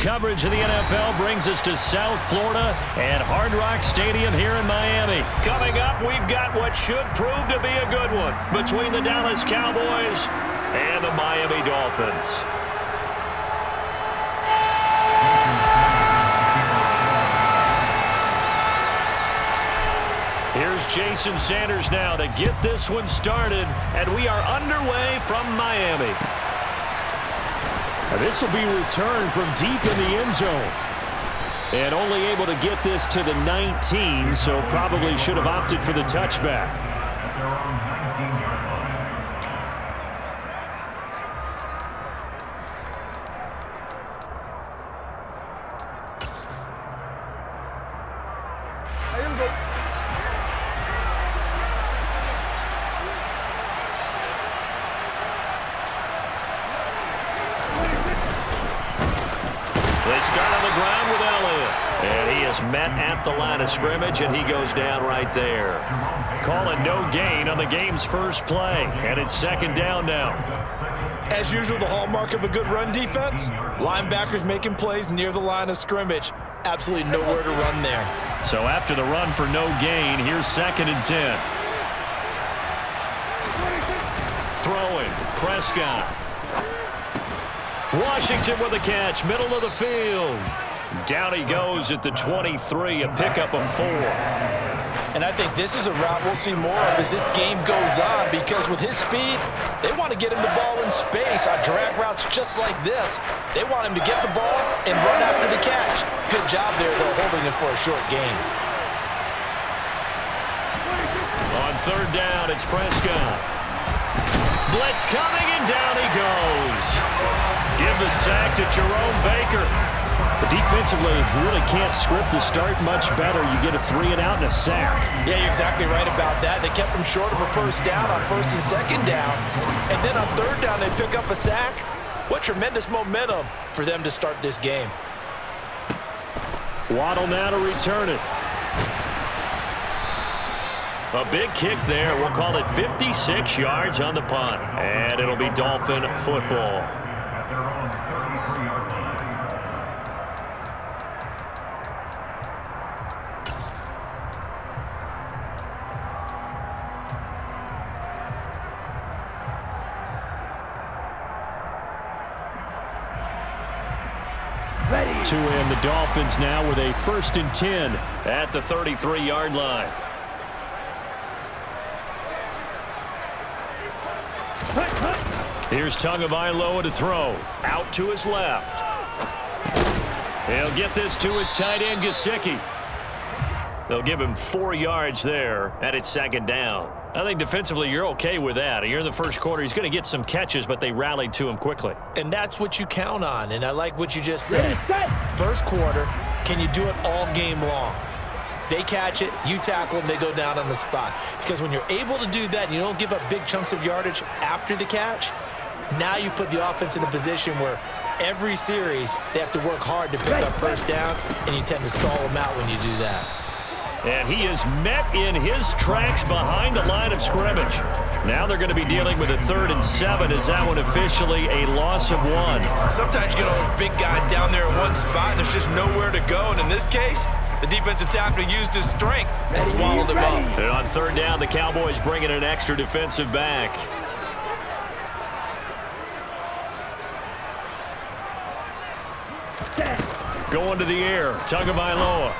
coverage of the NFL brings us to South Florida and Hard Rock Stadium here in Miami. Coming up, we've got what should prove to be a good one between the Dallas Cowboys and the Miami Dolphins. Here's Jason Sanders now to get this one started, and we are underway from Miami. This will be returned from deep in the end zone. And only able to get this to the 19, so probably should have opted for the touchback. Met at the line of scrimmage, and he goes down right there. Calling no gain on the game's first play, and it's second down now. As usual, the hallmark of a good run defense, linebackers making plays near the line of scrimmage. Absolutely nowhere to run there. So after the run for no gain, here's 2nd and 10. Throwing, Prescott. Washington with a catch, middle of the field. Down he goes at the 23, a pickup of 4. And I think this is a route we'll see more of as this game goes on, because with his speed, they want to get him the ball in space on drag routes just like this. They want him to get the ball and run after the catch. Good job there, though, holding him for a short gain. On 3rd down, it's Prescott. Blitz coming, and down he goes. Give the sack to Jerome Baker. Defensively, you really can't script the start much better. You get a 3-and-out and a sack. Yeah, you're exactly right about that. They kept him short of a first down on 1st and 2nd down. And then on 3rd down, they pick up a sack. What tremendous momentum for them to start this game. Waddle now to return it. A big kick there. We'll call it 56 yards on the punt. And it'll be Dolphin football. To end the Dolphins now with a 1st and 10 at the 33-yard line. Here's Tagovailoa to throw. Out to his left. He'll get this to his tight end, Gesicki. They'll give him 4 yards there, and it's 2nd down. I think defensively you're okay with that. You're in the first quarter. He's going to get some catches, but they rallied to him quickly. And that's what you count on, and I like what you just said. First quarter, can you do it all game long? They catch it, you tackle them, they go down on the spot. Because when you're able to do that and you don't give up big chunks of yardage after the catch, now you put the offense in a position where every series they have to work hard to pick up first downs, and you tend to stall them out when you do that. And he is met in his tracks behind the line of scrimmage. Now they're going to be dealing with a 3rd and 7. Is that one officially a loss of 1? Sometimes you get all those big guys down there in one spot and there's just nowhere to go. And in this case, the defensive tackle used his strength and swallowed him up. And on 3rd down, the Cowboys bring in an extra defensive back. Going to the air, Tagovailoa.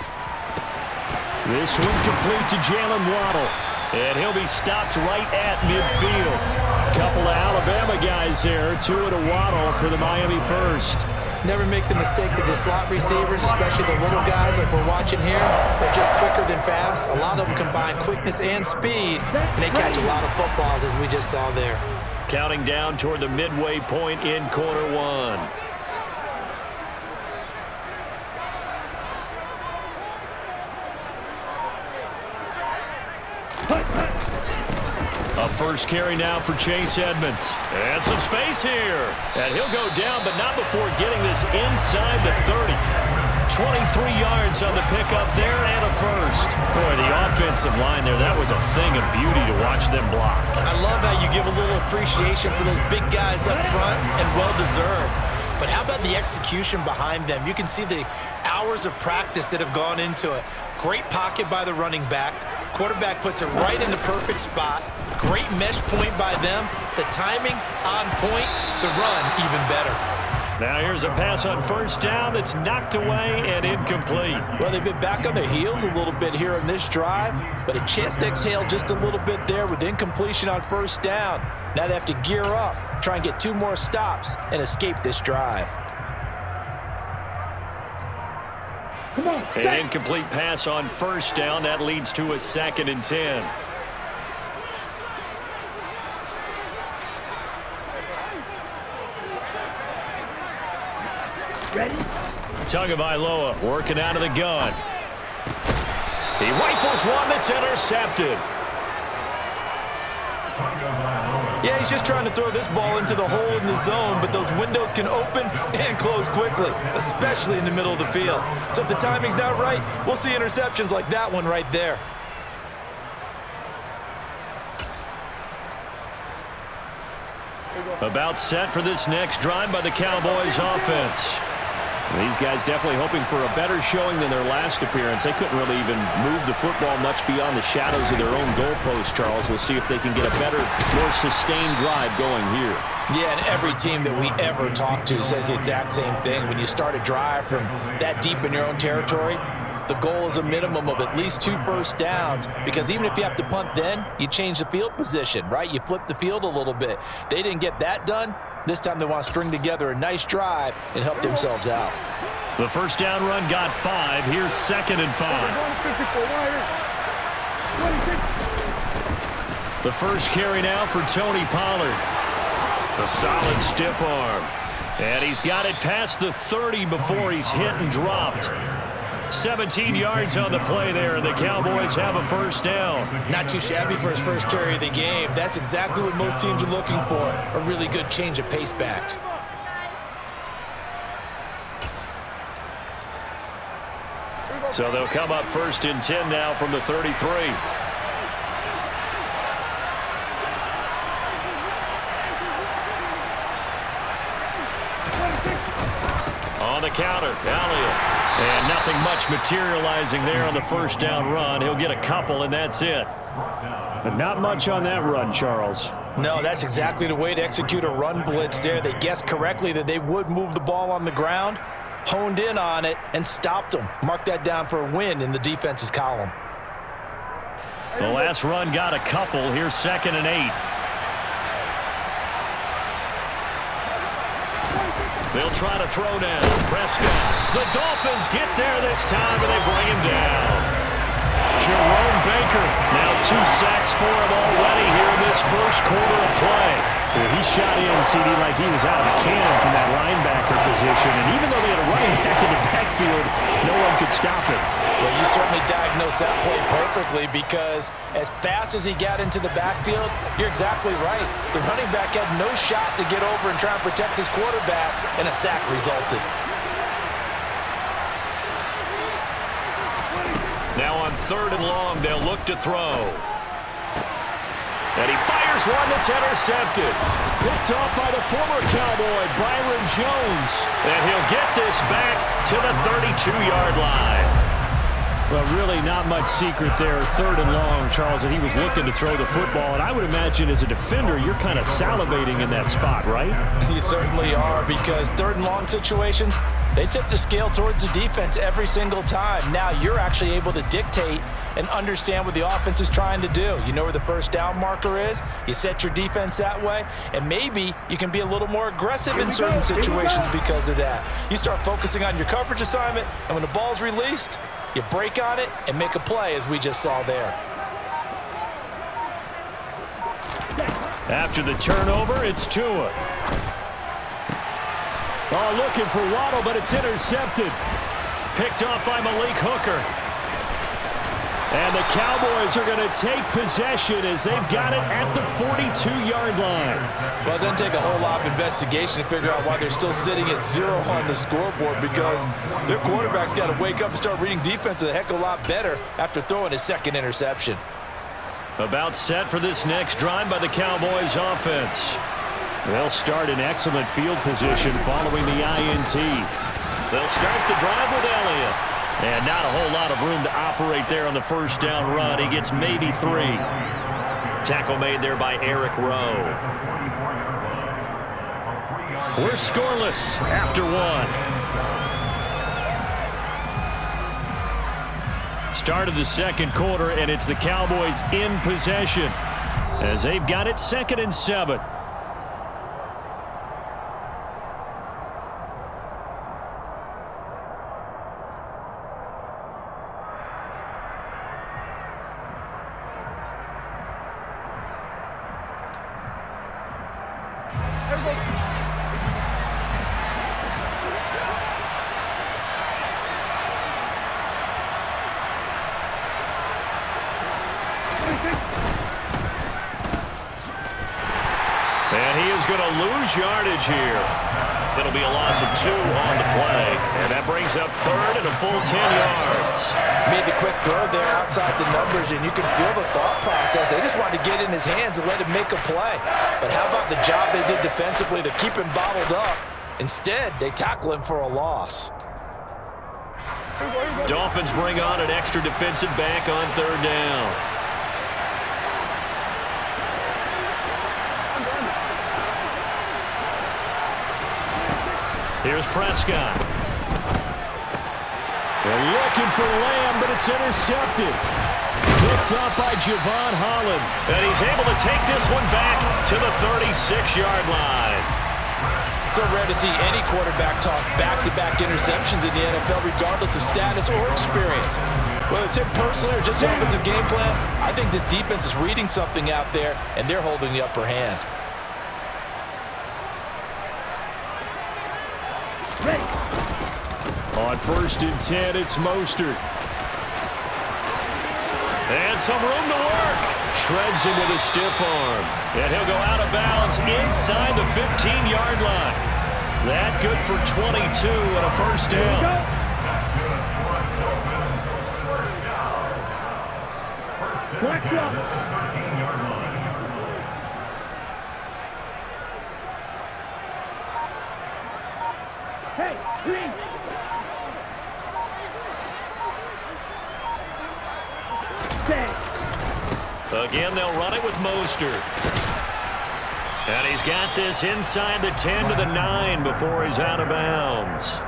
This one complete to Jalen Waddle. And he'll be stopped right at midfield. Couple of Alabama guys there. 2 at a Waddle for the Miami first. Never make the mistake that the slot receivers, especially the little guys like we're watching here, they're just quicker than fast. A lot of them combine quickness and speed, and they catch a lot of footballs, as we just saw there. Counting down toward the midway point in quarter 1. A first carry now for Chase Edmonds. And some space here. And he'll go down, but not before getting this inside the 30. 23 yards on the pickup there and a first. Boy, the offensive line there, that was a thing of beauty to watch them block. I love how you give a little appreciation for those big guys up front, and well-deserved. but how about the execution behind them? You can see the hours of practice that have gone into it. Great pocket by the running back. Quarterback puts it right in the perfect spot. Great mesh point by them. The timing on point. The run even better. Now here's a pass on first down that's knocked away and incomplete. Well, they've been back on their heels a little bit here in this drive, but a chance to exhale just a little bit there with incompletion on first down. Now they have to gear up, try and get 2 more stops, and escape this drive. An incomplete pass on first down. That leads to a 2nd and 10. Ready? Tagovailoa working out of the gun. He rifles one that's intercepted. Yeah, he's just trying to throw this ball into the hole in the zone, but those windows can open and close quickly, especially in the middle of the field. So if the timing's not right, we'll see interceptions like that one right there. About set for this next drive by the Cowboys offense. These guys definitely hoping for a better showing than their last appearance. They couldn't really even move the football much beyond the shadows of their own goalpost, Charles. We'll see if they can get a better, more sustained drive going here. Yeah, and every team that we ever talk to says the exact same thing. When you start a drive from that deep in your own territory, the goal is a minimum of at least 2 first downs, because even if you have to punt then, you change the field position, right? You flip the field a little bit. They didn't get that done. This time they want to string together a nice drive and help themselves out. The first down run got 5. Here's 2nd and 5. The first carry now for Tony Pollard. A solid stiff arm. And he's got it past the 30 before he's hit and dropped. 17 yards on the play there, and the Cowboys have a first down. Not too shabby for his first carry of the game. That's exactly what most teams are looking for, a really good change of pace back. So they'll come up 1st and 10 now from the 33. On the counter, Elliott. And nothing much materializing there on the first down run. He'll get a couple, and that's it. But not much on that run, Charles. No, that's exactly the way to execute a run blitz there. They guessed correctly that they would move the ball on the ground, honed in on it, and stopped them. Mark that down for a win in the defense's column. The last run got a couple. Here's 2nd and 8. They'll try to throw down. Prescott. The Dolphins get there this time, and they bring him down. Jerome Baker. Now 2 sacks for him already here in this first quarter of play. Well, he shot in, CD, like he was out of a cannon from that linebacker position. And even though they had a running back in the backfield, no one could stop him. Well, you certainly diagnosed that play perfectly, because as fast as he got into the backfield, you're exactly right. The running back had no shot to get over and try and protect his quarterback, and a sack resulted. Now on 3rd and long, they'll look to throw. And he fires one that's intercepted. Picked off by the former Cowboy, Byron Jones. And he'll get this back to the 32-yard line. Well, really not much secret there. 3rd and long, Charles, that he was looking to throw the football. And I would imagine as a defender, you're kind of salivating in that spot, right? You certainly are, because 3rd and long situations, they tip the scale towards the defense every single time. Now you're actually able to dictate and understand what the offense is trying to do. You know where the first down marker is. You set your defense that way, and maybe you can be a little more aggressive in certain situations because of that. You start focusing on your coverage assignment, and when the ball's released, you break on it and make a play, as we just saw there. After the turnover, it's Tua. Oh, looking for Waddle, but it's intercepted. Picked off by Malik Hooker. And the Cowboys are going to take possession as they've got it at the 42-yard line. Well, it doesn't take a whole lot of investigation to figure out why they're still sitting at 0 on the scoreboard, because their quarterback's got to wake up and start reading defense a heck of a lot better after throwing his 2nd interception. About set for this next drive by the Cowboys offense. They'll start in excellent field position following the INT. They'll start the drive with Elliott. And not a whole lot of room to operate there on the first down run. He gets maybe 3. Tackle made there by Eric Rowe. We're scoreless after 1. Start of the second quarter, and it's the Cowboys in possession as they've got it 2nd and 7. And he is going to lose yardage here. It'll be a loss of 2 on the play. And that brings up 3rd and a full 10 yards. Made the quick throw there outside the numbers, and you can feel the thought process. They just wanted to get in his hands and let him make a play. But how about the job they did defensively to keep him bottled up? Instead, they tackle him for a loss. Dolphins bring on an extra defensive back on 3rd down. Here's Prescott. They're looking for Lamb, but it's intercepted. Picked up by Javon Holland. And he's able to take this one back to the 36-yard line. So rare to see any quarterback toss back-to-back interceptions in the NFL, regardless of status or experience. Whether it's him personally or just the offensive game plan, I think this defense is reading something out there, and they're holding the upper hand. On 1st and 10, it's Mostert. And some room to work. Shreds him with a stiff arm. And he'll go out of bounds inside the 15-yard line. That good for 22 and a first down. Hey, green. Again, they'll run it with Mostert. And he's got this inside the 10 to the 9 before he's out of bounds.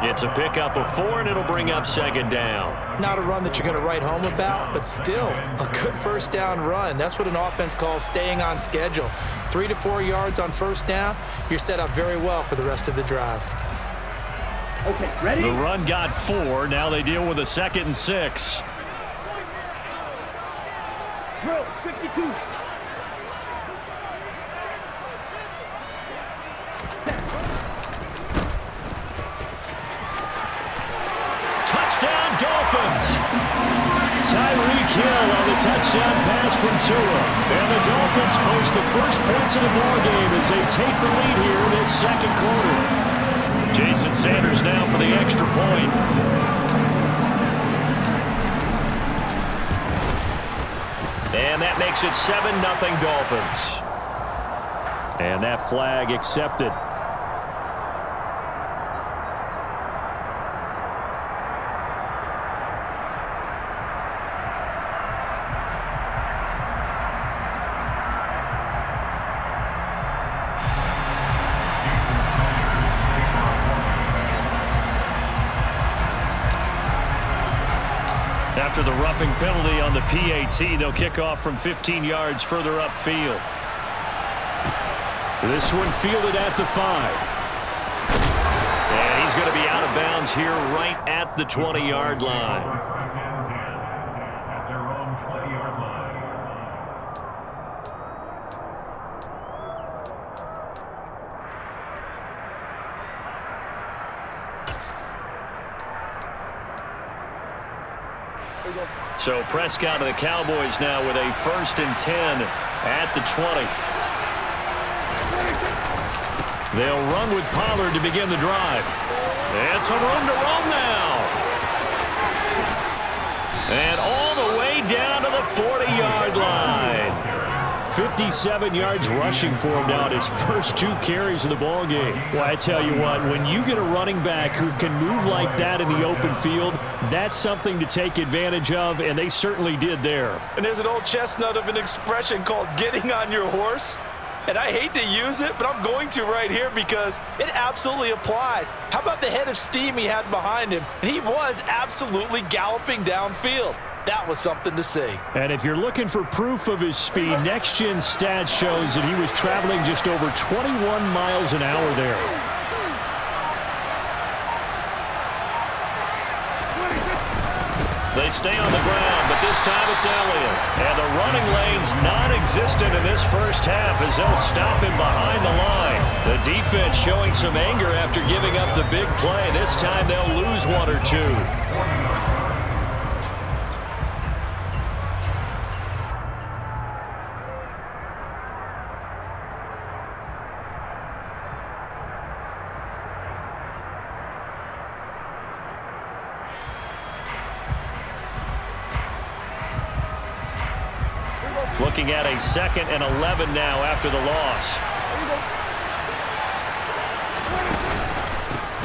It's a pickup of 4, and it'll bring up 2nd down. Not a run that you're going to write home about, but still a good first down run. That's what an offense calls staying on schedule. 3 to 4 yards on first down, you're set up very well for the rest of the drive. Okay, ready? The run got 4. Now they deal with a 2nd and 6. Drill, 52. Touchdown, Dolphins! Tyreek Hill on the touchdown pass from Tua. And the Dolphins post the first points of the ball game as they take the lead here in this second quarter. Jason Sanders now for the extra point. And that makes it 7-0 Dolphins. And that flag accepted. After the roughing penalty on the PAT, they'll kick off from 15 yards further upfield. This one fielded at the 5. And he's going to be out of bounds here right at the 20-yard line. So Prescott and the Cowboys now with a 1st and 10 at the 20. They'll run with Pollard to begin the drive. And some room to roam now. And all the way down to the 40-yard line. 57 yards rushing for him now in his first 2 carries of the ball game. Well, I tell you what, when you get a running back who can move like that in the open field, that's something to take advantage of, and they certainly did there. And there's an old chestnut of an expression called getting on your horse. And I hate to use it, but I'm going to right here because it absolutely applies. How about the head of steam he had behind him? And he was absolutely galloping downfield. That was something to see. And if you're looking for proof of his speed, Next Gen Stats shows that he was traveling just over 21 miles an hour there. They stay on the ground, but this time it's Elliott. And the running lane's non-existent in this first half as they'll stop him behind the line. The defense showing some anger after giving up the big play. This time they'll lose 1 or 2. Looking at a 2nd and 11 now after the loss.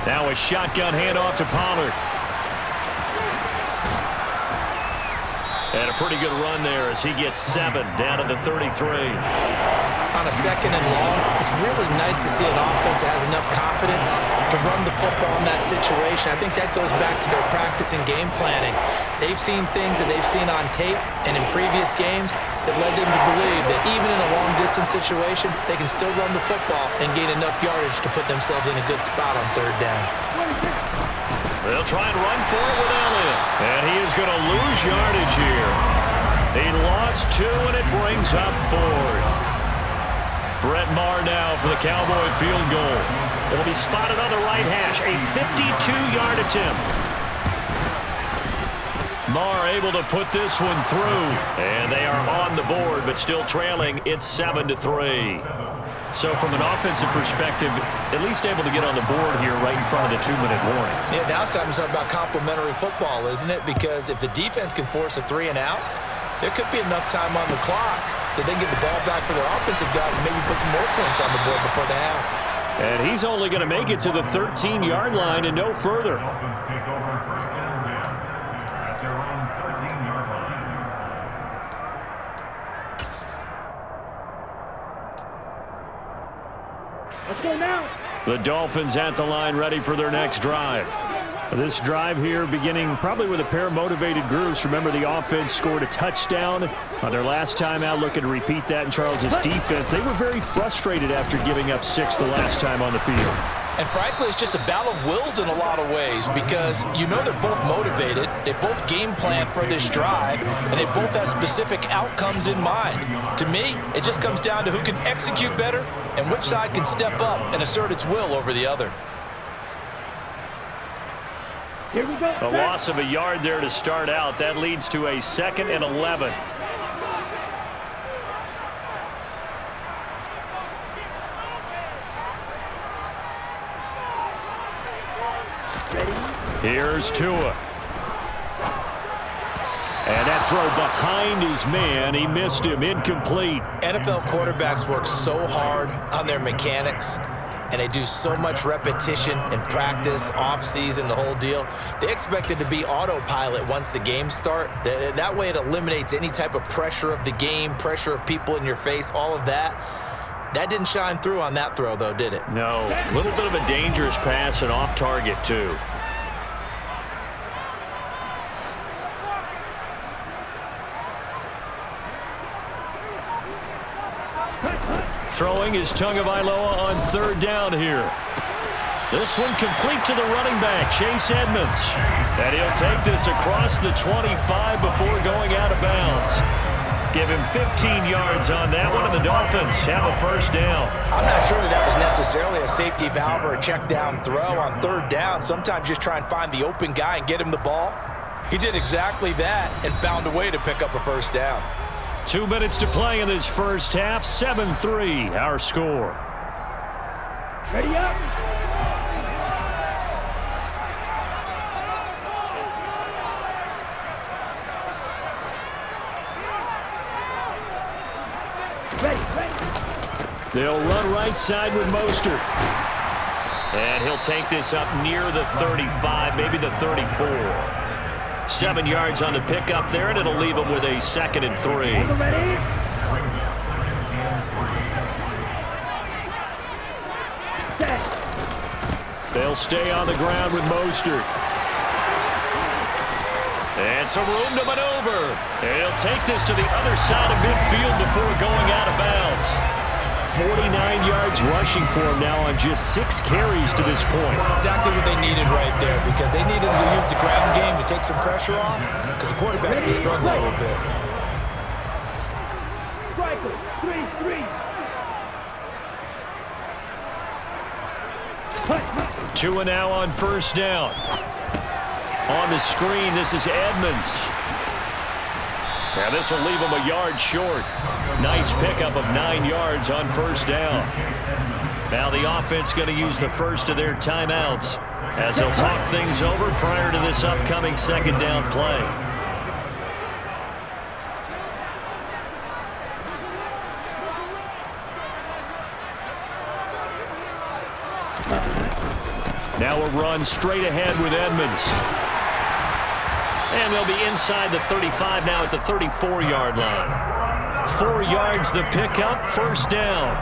Now a shotgun handoff to Pollard. And a pretty good run there as he gets 7 down to the 33. On a 2nd and long, it's really nice to see an offense that has enough confidence to run the football in that situation. I think that goes back to their practice and game planning. They've seen things that they've seen on tape and in previous games that led them to believe that even in a long-distance situation, they can still run the football and gain enough yardage to put themselves in a good spot on 3rd down. They'll try and run for it with Elliott. And he is going to lose yardage here. He lost 2, and it brings up 4th. Brett Maher now for the Cowboy field goal. It'll be spotted on the right hash. A 52-yard attempt. Maher able to put this one through. And they are on the board, but still trailing. It's 7-3. So from an offensive perspective, at least able to get on the board here right in front of the 2-minute warning. Yeah, now it's time to talk about complementary football, isn't it? Because if the defense can force a 3 and out, there could be enough time on the clock that they can get the ball back for their offensive guys and maybe put some more points on the board before the half. And he's only going to make it to the 13-yard line and no further. Let's go now. The Dolphins at the line ready for their next drive. This drive here beginning probably with a pair of motivated groups. Remember, the offense scored a touchdown on their last time out, looking to repeat that in Charles's defense. They were very frustrated after giving up 6 the last time on the field. And frankly, it's just a battle of wills in a lot of ways because you know they're both motivated, they both game plan for this drive, and they both have specific outcomes in mind. To me, it just comes down to who can execute better and which side can step up and assert its will over the other. Here we go. A loss of a yard there to start out. That leads to a 2nd and 11. Here's Tua. And that throw behind his man. He missed him. Incomplete. NFL quarterbacks work so hard on their mechanics, and they do so much repetition and practice, off-season, the whole deal. They expect it to be autopilot once the games start. That way it eliminates any type of pressure of the game, pressure of people in your face, all of that. That didn't shine through on that throw, though, did it? No. A little bit of a dangerous pass and off target, too. Throwing is Tagovailoa on 3rd down here. This one complete to the running back, Chase Edmonds. And he'll take this across the 25 before going out of bounds. Give him 15 yards on that one, and the Dolphins have a 1st down. I'm not sure that was necessarily a safety valve or a check down throw on 3rd down. Sometimes just try and find the open guy and get him the ball. He did exactly that and found a way to pick up a 1st down. 2 minutes to play in this first half. 7-3, our score. Ready up. They'll run right side with Mostert. And he'll take this up near the 35, maybe the 34. 7 yards on the pickup there, and it'll leave him with a 2nd and 3. They'll stay on the ground with Mostert. And some room to maneuver. And he'll take this to the other side of midfield before going out of bounds. 49 yards rushing for him now on just 6 carries to this point. Exactly what they needed right there, because they needed to use the ground game to take some pressure off, because the quarterback's been struggling a little bit. Striker, 3-3. 2 and now on first down. On the screen, this is Edmonds. Now this will leave him a yard short. Nice pickup of 9 yards on first down. Now the offense going to use the first of their timeouts as they'll talk things over prior to this upcoming 2nd down play. Now a run straight ahead with Edmonds. And they'll be inside the 35 now at the 34-yard line. 4 yards the pickup, first down.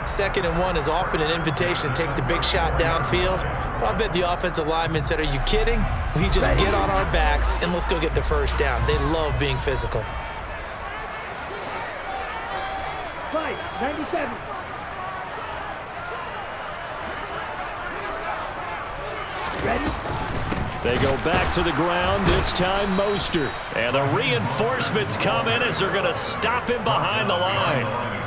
2nd and 1 is often an invitation to take the big shot downfield. But I bet the offensive lineman said, are you kidding? We just get on our backs and let's go get the first down. They love being physical. 97. Ready? They go back to the ground, this time Mostert. And the reinforcements come in as they're going to stop him behind the line.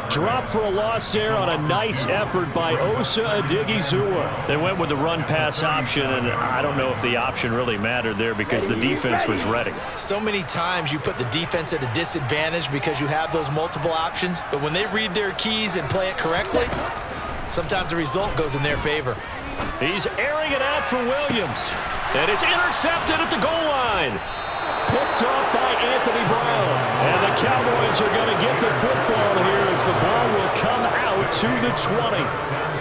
Drop for a loss there on a nice effort by Osa Odighizuwa. They went with the run-pass option, and I don't know if the option really mattered there because the defense was ready. So many times you put the defense at a disadvantage because you have those multiple options, but when they read their keys and play it correctly, sometimes the result goes in their favor. He's airing it out for Williams. And it's intercepted at the goal line. Picked off by Anthony Brown. And the Cowboys are going to get the football here as the ball will come out to the 20.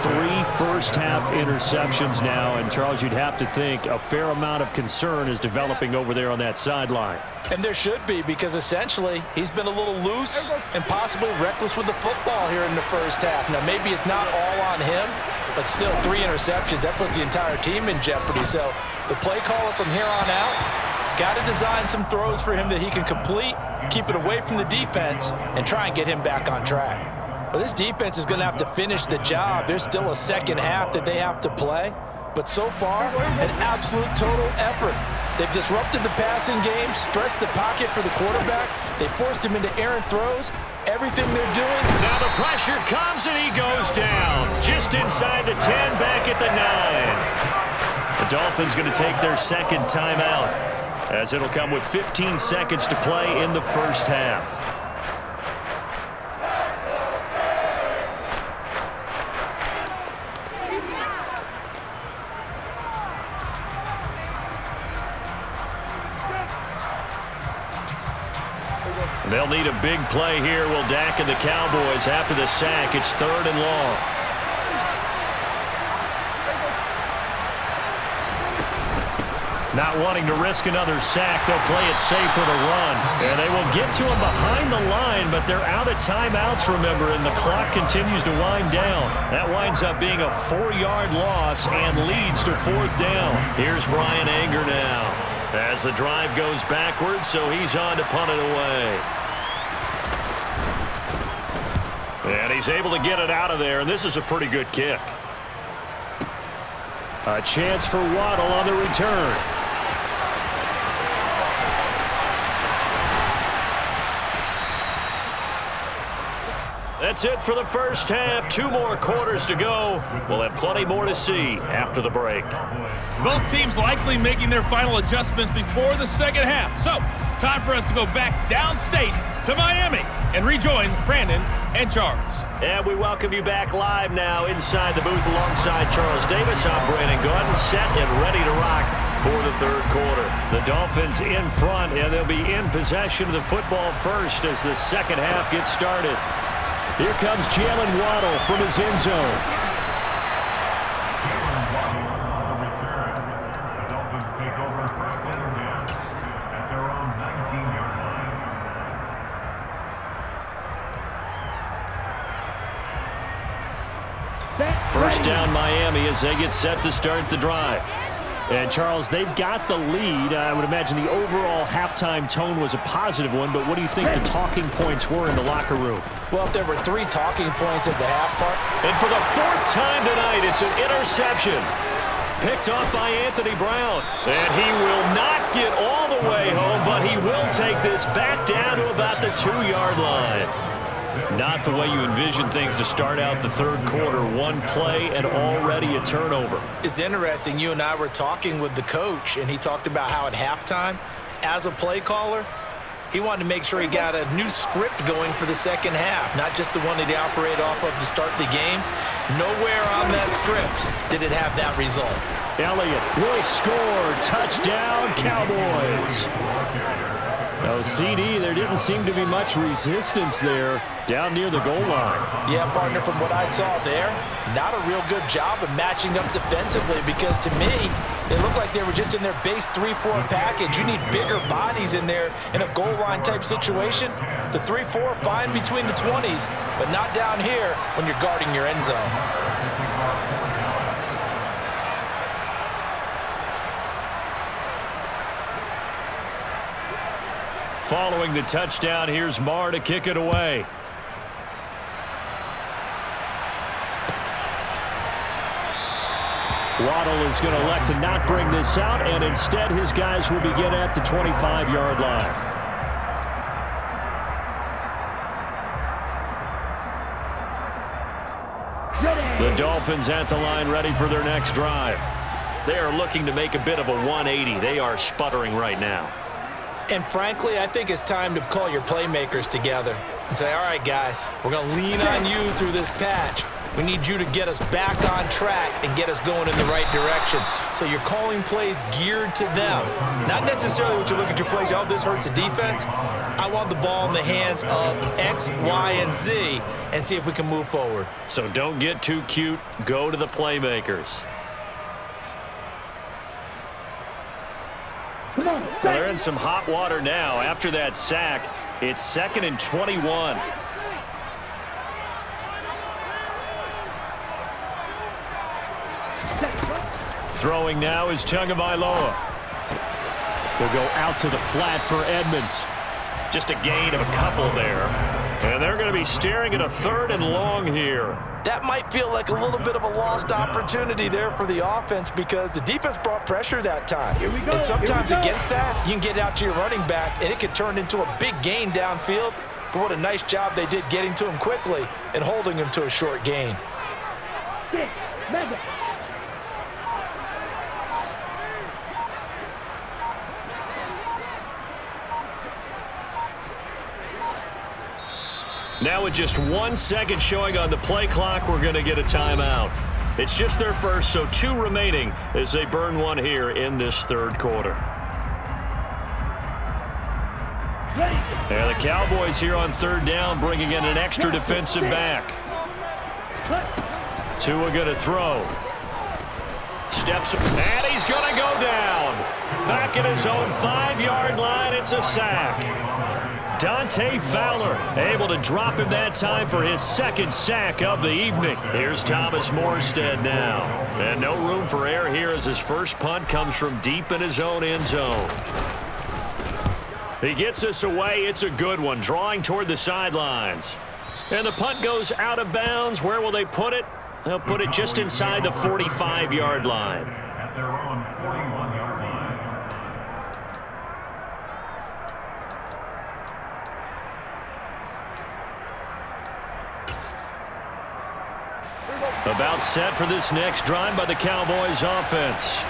3 first-half interceptions now. And, Charles, you'd have to think a fair amount of concern is developing over there on that sideline. And there should be, because essentially he's been a little loose and possibly reckless with the football here in the first half. Now, maybe it's not all on him, but still 3 interceptions. That puts the entire team in jeopardy. So the play caller from here on out got to design some throws for him that he can complete, keep it away from the defense, and try and get him back on track. Well, this defense is going to have to finish the job. There's still a second half that they have to play. But so far, an absolute total effort. They've disrupted the passing game, stressed the pocket for the quarterback. They forced him into errant throws. Everything they're doing. Now the pressure comes and he goes down. Just inside the 10, back at the 9. The Dolphins going to take their 2nd timeout as it'll come with 15 seconds to play in the first half. They'll need a big play here. Will Dak and the Cowboys after the sack. It's 3rd and long. Not wanting to risk another sack, they'll play it safe for the run. And they will get to him behind the line, but they're out of timeouts, remember, and the clock continues to wind down. That winds up being a 4-yard loss and leads to 4th down. Here's Brian Anger now as the drive goes backwards, so he's on to punt it away. And he's able to get it out of there, and this is a pretty good kick. A chance for Waddle on the return. That's it for the first half. 2 more quarters to go. We'll have plenty more to see after the break. Both teams likely making their final adjustments before the second half. So, time for us to go back downstate to Miami and rejoin Brandon and Charles. And we welcome you back live now inside the booth alongside Charles Davis. I'm Brandon Gunn, set and ready to rock for the 3rd quarter. The Dolphins in front, and they'll be in possession of the football first as the second half gets started. Here comes Jalen Waddle from his end zone. On the return, the Dolphins take over first and 10 at their own 19-yard line. First down Miami as they get set to start the drive. And, Charles, they've got the lead. I would imagine the overall halftime tone was a positive one, but what do you think the talking points were in the locker room? Well, if there were 3 talking points at the half part. And for the 4th time tonight, it's an interception. Picked off by Anthony Brown. And he will not get all the way home, but he will take this back down to about the 2-yard line. Not the way you envision things to start out the third quarter. One play and already a turnover. It's interesting. You and I were talking with the coach, and he talked about how at halftime, as a play caller, he wanted to make sure he got a new script going for the second half, not just the one that he operated off of to start the game. Nowhere on that script did it have that result. Elliott will score. Touchdown, Cowboys. No, CD, there didn't seem to be much resistance there down near the goal line. Yeah, partner, from what I saw there, not a real good job of matching up defensively because to me, they looked like they were just in their base 3-4 package. You need bigger bodies in there in a goal line type situation. The 3-4 fine between the 20s, but not down here when you're guarding your end zone. Following the touchdown, here's Marr to kick it away. Waddle is going to elect to not bring this out, and instead his guys will begin at the 25-yard line. The Dolphins at the line ready for their next drive. They are looking to make a bit of a 180. They are sputtering right now. And frankly, I think it's time to call your playmakers together and say, all right, guys, we're going to lean on you through this patch. We need you to get us back on track and get us going in the right direction. So you're calling plays geared to them. Not necessarily what you look at your plays, oh, this hurts the defense. I want the ball in the hands of X, Y, and Z and see if we can move forward. So don't get too cute. Go to the playmakers. Well, they're in some hot water now. After that sack, it's 2nd and 21. Throwing now is Tagovailoa. They'll go out to the flat for Edmonds. Just a gain of a couple there. And they're going to be staring at a 3rd and long here. That might feel like a little bit of a lost opportunity there for the offense because the defense brought pressure that time. And sometimes against that, you can get out to your running back, and it could turn into a big gain downfield. But what a nice job they did getting to him quickly and holding him to a short gain. Now with just 1 second showing on the play clock, we're going to get a timeout. It's just their first, so 2 remaining as they burn one here in this third quarter. And the Cowboys here on 3rd down, bringing in an extra defensive back. Tua going to throw. Steps, and he's going to go down. Back at his own 5-yard line, it's a sack. Dante Fowler able to drop him that time for his 2nd sack of the evening. Here's Thomas Morstead now. And no room for error here as his first punt comes from deep in his own end zone. He gets us away. It's a good one, drawing toward the sidelines. And the punt goes out of bounds. Where will they put it? They'll put it just inside the 45-yard line. At their own 41-yard line. About set for this next drive by the Cowboys offense.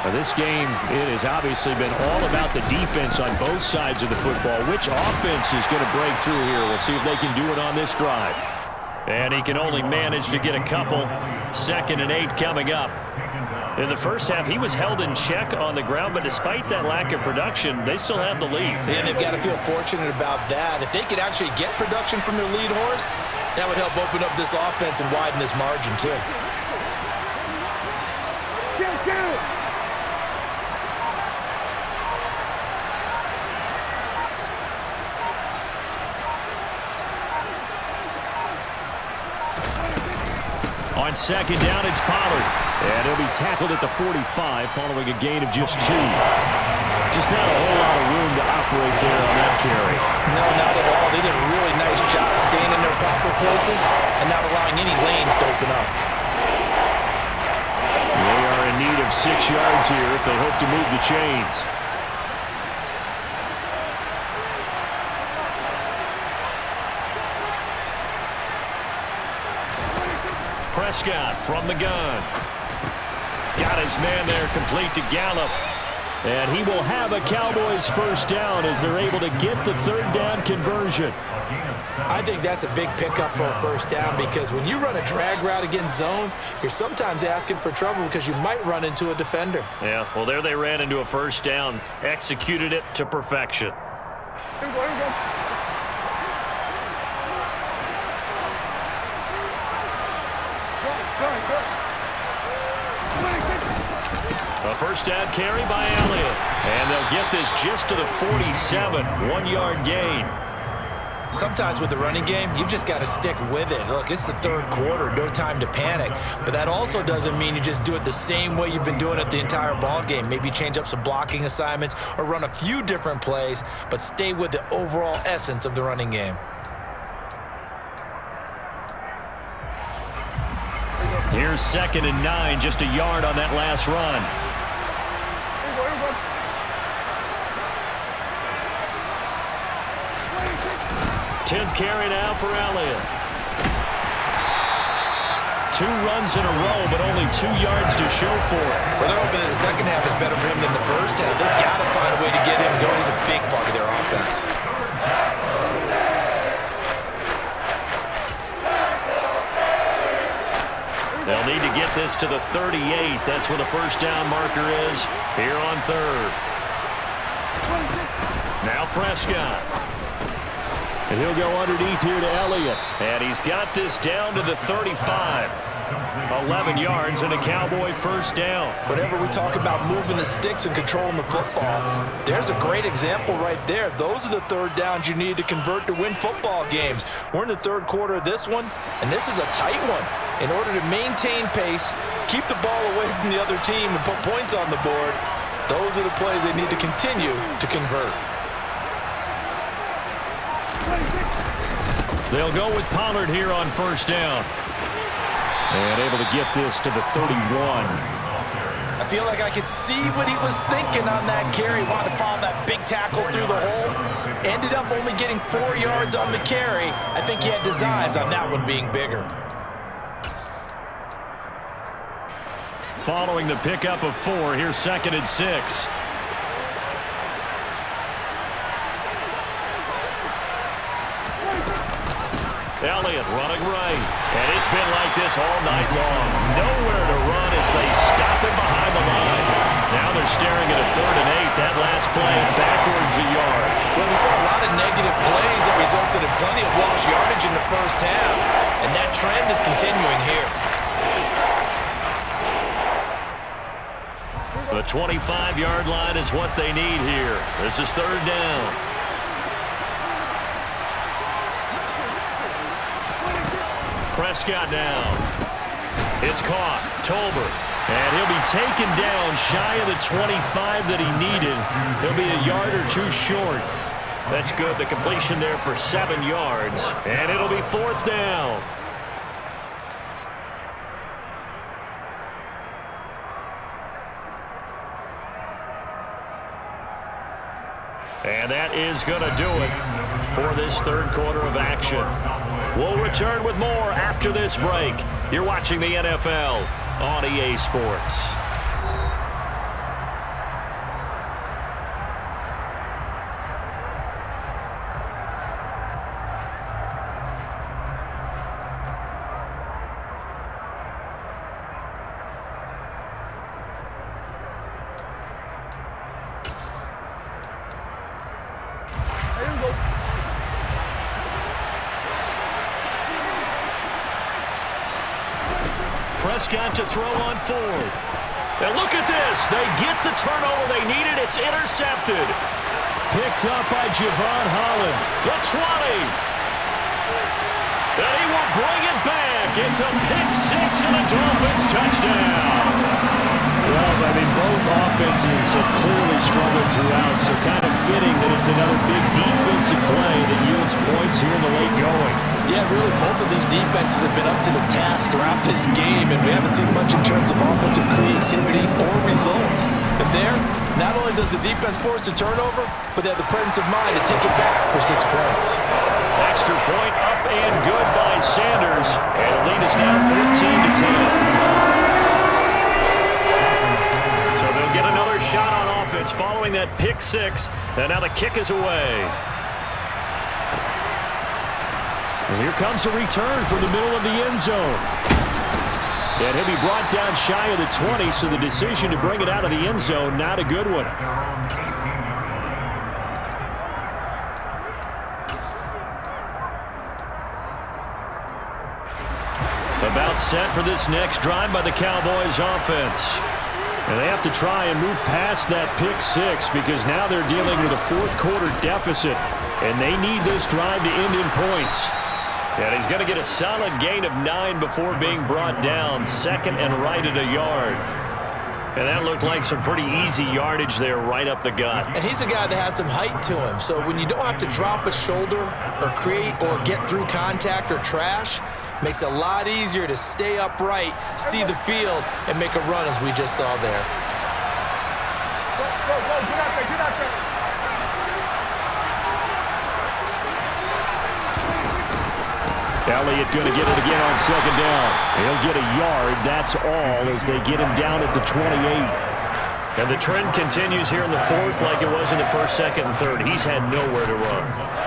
Now this game, it has obviously been all about the defense on both sides of the football. Which offense is going to break through here? We'll see if they can do it on this drive. And he can only manage to get a couple. 2nd and 8 coming up. In the first half, he was held in check on the ground, but despite that lack of production, they still have the lead. And they've got to feel fortunate about that. If they could actually get production from their lead horse, that would help open up this offense and widen this margin too. On second down, it's Pollard. And he'll be tackled at the 45 following a gain of just 2. Just not a whole lot of room to operate there on that carry. No, not at all. They did a really nice job staying in their proper places and not allowing any lanes to open up. They are in need of 6 yards here if they hope to move the chains. Prescott from the gun. Got his man there complete to Gallup. And he will have a Cowboys first down as they're able to get the third down conversion. I think that's a big pickup for a first down because when you run a drag route against zone, you're sometimes asking for trouble because you might run into a defender. Yeah, well, there they ran into a first down, executed it to perfection. Here we go, here we go. A first down carry by Elliott. And they'll get this just to the 47, 1-yard gain. Sometimes with the running game, you've just got to stick with it. Look, it's the third quarter, no time to panic. But that also doesn't mean you just do it the same way you've been doing it the entire ball game. Maybe change up some blocking assignments or run a few different plays, but stay with the overall essence of the running game. Here's 2nd and 9, just a yard on that last run. 10th carry now for Elliott. 2 runs in a row, but only 2 yards to show for it. Well, they're hoping that the second half is better for him than the first half. They've got to find a way to get him going. He's a big part of their offense. They'll need to get this to the 38. That's where the first down marker is here on 3rd. Now Prescott. And he'll go underneath here to Elliott. And he's got this down to the 35. 11 yards and a Cowboy first down. Whenever we talk about moving the sticks and controlling the football, there's a great example right there. Those are the third downs you need to convert to win football games. We're in the third quarter of this one, and this is a tight one. In order to maintain pace, keep the ball away from the other team, and put points on the board, those are the plays they need to continue to convert. They'll go with Pollard here on first down. And able to get this to the 31. I feel like I could see what he was thinking on that carry. Wanted to follow that big tackle through the hole. Ended up only getting 4 yards on the carry. I think he had designs on that one being bigger. Following the pickup of 4, here's 2nd and 6. Elliott running right. And it's been like this all night long. Nowhere to run as they stop him behind the line. Now they're staring at a 3rd and 8. That last play backwards a yard. Well, we saw a lot of negative plays that resulted in plenty of lost yardage in the first half. And that trend is continuing here. The 25-yard line is what they need here. This is 3rd down. Prescott now. It's caught. Tolbert. And he'll be taken down shy of the 25 that he needed. He'll be a yard or 2 short. That's good. The completion there for 7 yards. And it'll be 4th down. And that is going to do it for this third quarter of action. We'll return with more after this break. You're watching the NFL on EA Sports. Prescott to throw on 4th. And look at this. They get the turnover they needed. It's intercepted. Picked up by Javon Holland. The 20. And he will bring it back. It's a pick 6 and a Dolphins touchdown. Well, I mean, both offenses have clearly struggled throughout, so kind of fitting that it's another big defensive play that yields points here in the late going. Yeah, really, both of these defenses have been up to the task throughout this game, and we haven't seen much in terms of offensive creativity or results. And there, not only does the defense force a turnover, but they have the presence of mind to take it back for 6 points. Extra point up and good by Sanders. And the lead is now 14-10. So they'll get another shot on offense following that pick 6. And now the kick is away. And here comes a return from the middle of the end zone. And he'll be brought down shy of the 20, so the decision to bring it out of the end zone, not a good one. About set for this next drive by the Cowboys offense. And they have to try and move past that pick 6 because now they're dealing with a fourth-quarter deficit, and they need this drive to end in points. And he's going to get a solid gain of 9 before being brought down. 2nd and right at a yard. And that looked like some pretty easy yardage there right up the gut. And he's a guy that has some height to him. So when you don't have to drop a shoulder or create or get through contact or trash, makes it a lot easier to stay upright, see the field, and make a run as we just saw there. Go, get out there. Elliott going to get it again on 2nd down. He'll get a yard, that's all, as they get him down at the 28. And the trend continues here in the 4th like it was in the 1st, 2nd, and 3rd. He's had nowhere to run.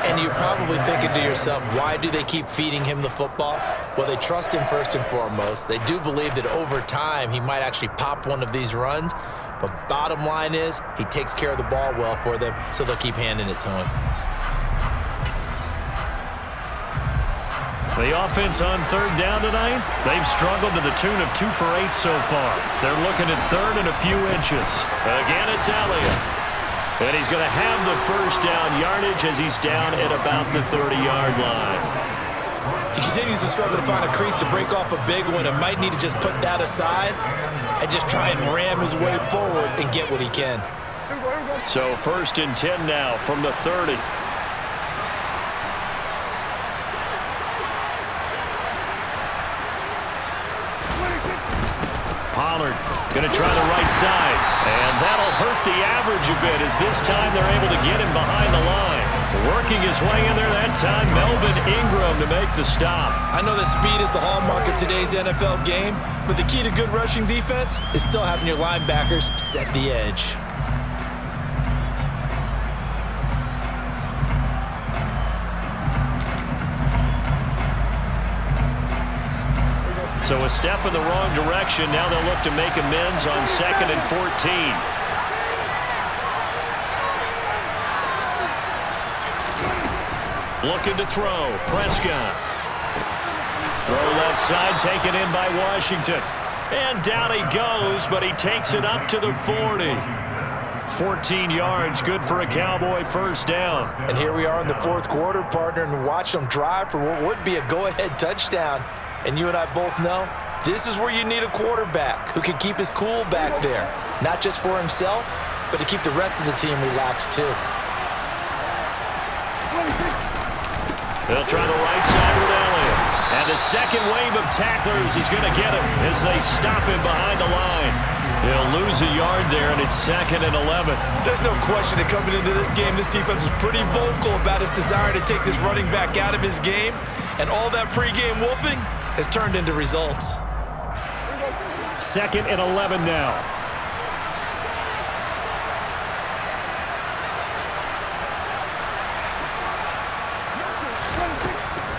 And you're probably thinking to yourself, why do they keep feeding him the football? Well, they trust him first and foremost. They do believe that over time he might actually pop one of these runs. But bottom line is he takes care of the ball well for them, so they'll keep handing it to him. The offense on 3rd down tonight, they've struggled to the tune of 2 for 8 so far. They're looking at 3rd and a few inches. Again, it's Elliott. And he's going to have the 1st down yardage as he's down at about the 30-yard line. He continues to struggle to find a crease to break off a big one and might need to just put that aside and just try and ram his way forward and get what he can. So 1st and 10 now from the 30. Pollard going to try the right side, and that'll hurt the average a bit as this time they're able to get him behind the line. Working his way in there that time, Melvin Ingram to make the stop. I know that speed is the hallmark of today's NFL game, but the key to good rushing defense is still having your linebackers set the edge. So a step in the wrong direction. Now they'll look to make amends on 2nd and 14. Looking to throw. Prescott. Throw left side, taken in by Washington. And down he goes, but he takes it up to the 40. 14 yards, good for a Cowboy 1st down. And here we are in the 4th quarter, partner, and watch them drive for what would be a go-ahead touchdown. And you and I both know this is where you need a quarterback who can keep his cool back there, not just for himself, but to keep the rest of the team relaxed too. They'll try the right side with Elliott. And the second wave of tacklers is going to get him as they stop him behind the line. He'll lose a yard there, and it's 2nd and 11. There's no question that coming into this game, this defense was pretty vocal about his desire to take this running back out of his game. And all that pregame whooping has turned into results. 2nd and 11 now.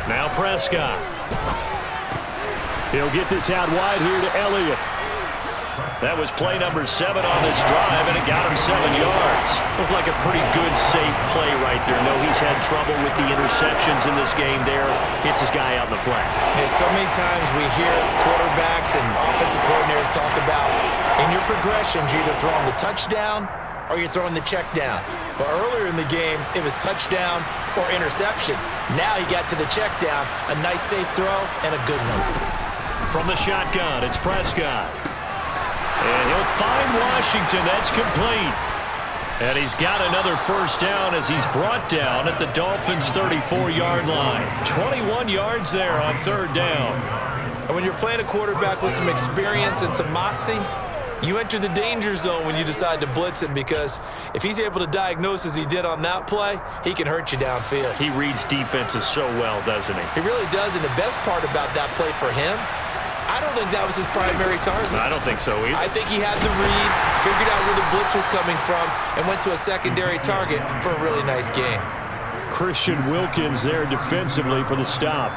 Now Prescott. He'll get this out wide here to Elliott. That was play number 7 on this drive, and it got him 7 yards. Looked like a pretty good, safe play right there. No, he's had trouble with the interceptions in this game there. Hits his guy out in the flat. Yeah, so many times we hear quarterbacks and offensive coordinators talk about in your progressions, you're either throwing the touchdown or you're throwing the check down. But earlier in the game, it was touchdown or interception. Now he got to the check down, a nice safe throw, and a good one. From the shotgun, it's Prescott. And he'll find Washington. That's complete. And he's got another first down as he's brought down at the Dolphins' 34-yard line. 21 yards there on 3rd down. And when you're playing a quarterback with some experience and some moxie, you enter the danger zone when you decide to blitz him, because if he's able to diagnose as he did on that play, he can hurt you downfield. He reads defenses so well, doesn't he? He really does, and the best part about that play for him, I don't think that was his primary target. I don't think so either. I think he had the read, figured out where the blitz was coming from, and went to a secondary target for a really nice gain. Christian Wilkins there defensively for the stop.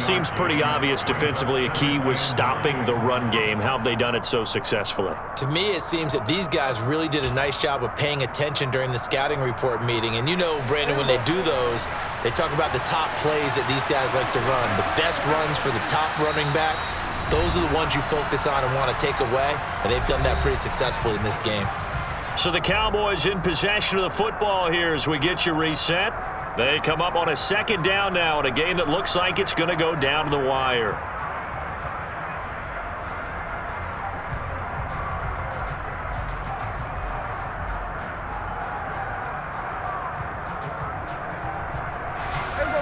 Seems pretty obvious defensively a key was stopping the run game. How have they done it so successfully? To me, it seems that these guys really did a nice job of paying attention during the scouting report meeting. And you know, Brandon, when they do those, they talk about the top plays that these guys like to run. The best runs for the top running back, those are the ones you focus on and want to take away. And they've done that pretty successfully in this game. So the Cowboys in possession of the football here as we get you reset. They come up on a 2nd down now in a game that looks like it's going to go down to the wire.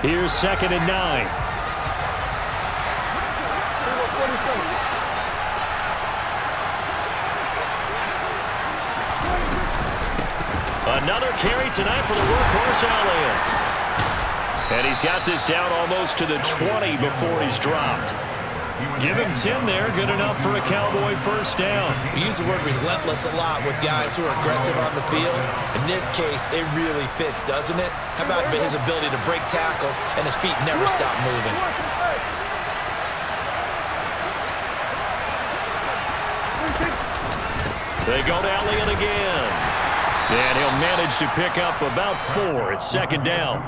Here's 2nd and 9. Another carry tonight for the workhorse Elliott. And he's got this down almost to the 20 before he's dropped. Give him 10 there, good enough for a Cowboy first down. We use the word relentless a lot with guys who are aggressive on the field. In this case, it really fits, doesn't it? How about his ability to break tackles and his feet never stop moving? They go to Elliott again. And he'll manage to pick up about 4. It's 2nd down.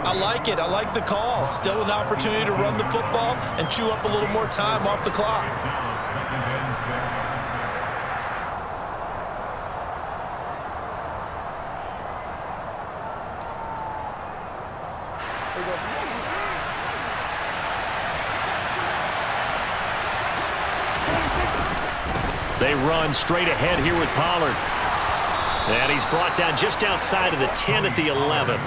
I like it. I like the call. Still an opportunity to run the football and chew up a little more time off the clock. They run straight ahead here with Pollard. And he's brought down just outside of the 10 at the 11.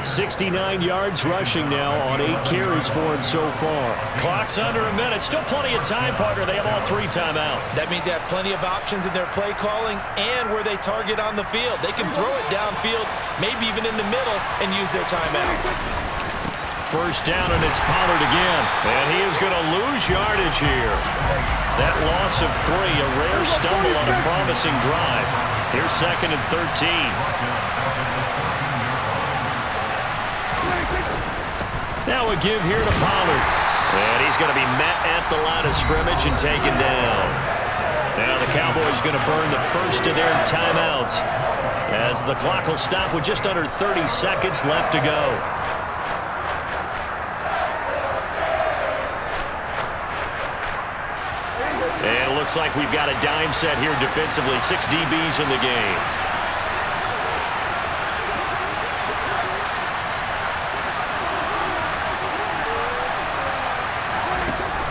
69 yards rushing now on 8 carries for him so far. Clock's under a minute. Still plenty of time, partner. They have all 3 timeout. That means they have plenty of options in their play calling and where they target on the field. They can throw it downfield, maybe even in the middle, and use their timeouts. First down, and it's Pollard again. And he is going to lose yardage here. That loss of 3, a rare stumble on a promising drive. Here's 2nd and 13. Now a give here to Pollard. And he's going to be met at the line of scrimmage and taken down. Now the Cowboys going to burn the first of their timeouts as the clock will stop with just under 30 seconds left to go. And it looks like we've got a dime set here defensively. 6 DBs in the game.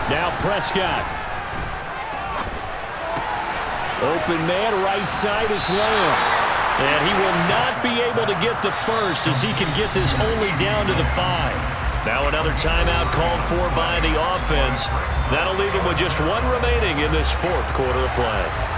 Now Prescott. Open man, right side, it's Lamb. And he will not be able to get the first as he can get this only down to the 5. Now another timeout called for by the offense. That'll leave him with just 1 remaining in this 4th quarter of play.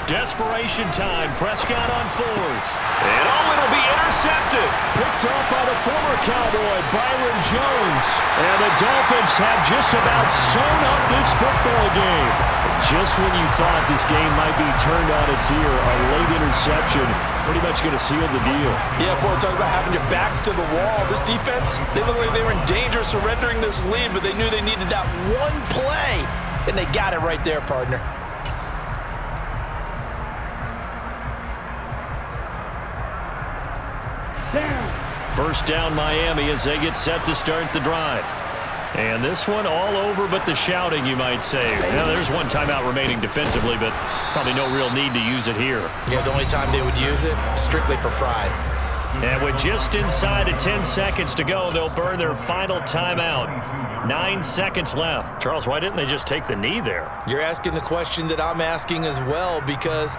Desperation time. Prescott on fourth. And it'll be intercepted. Picked up by the former Cowboy, Byron Jones. And the Dolphins have just about sewn up this football game. Just when you thought this game might be turned on its ear, a late interception pretty much going to seal the deal. Yeah, boy, talk about having your backs to the wall. This defense, they look like they were in danger of surrendering this lead, but they knew they needed that one play, and they got it right there, partner. First down Miami as they get set to start the drive. And this one all over but the shouting, you might say. Now, there's one timeout remaining defensively, but probably no real need to use it here. Yeah, the only time they would use it, strictly for pride. And with just inside of 10 seconds to go, they'll burn their final timeout. 9 seconds left. Charles, why didn't they just take the knee there? You're asking the question that I'm asking as well, because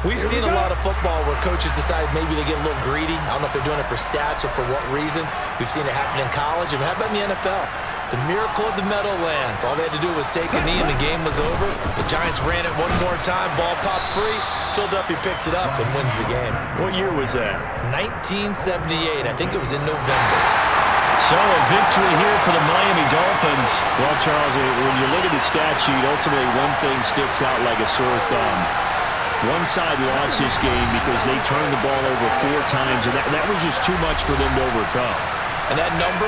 we've seen a lot of football where coaches decide maybe they get a little greedy. I don't know if they're doing it for stats or for what reason. We've seen it happen in college, and how about in the NFL? The miracle of the Meadowlands. All they had to do was take a knee, and the game was over. The Giants ran it one more time. Ball popped free. Philadelphia picks it up and wins the game. What year was that? 1978. I think it was in November. So a victory here for the Miami Dolphins. Well, Charles, when you look at the stat sheet, ultimately one thing sticks out like a sore thumb. One side lost this game because they turned the ball over 4 times, and that was just too much for them to overcome. And that number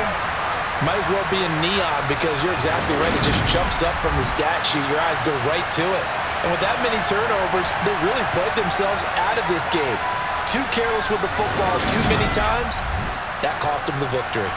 might as well be in neon, because you're exactly right. It just jumps up from the stat sheet. Your eyes go right to it. And with that many turnovers, they really played themselves out of this game. Too careless with the football too many times. That cost them the victory.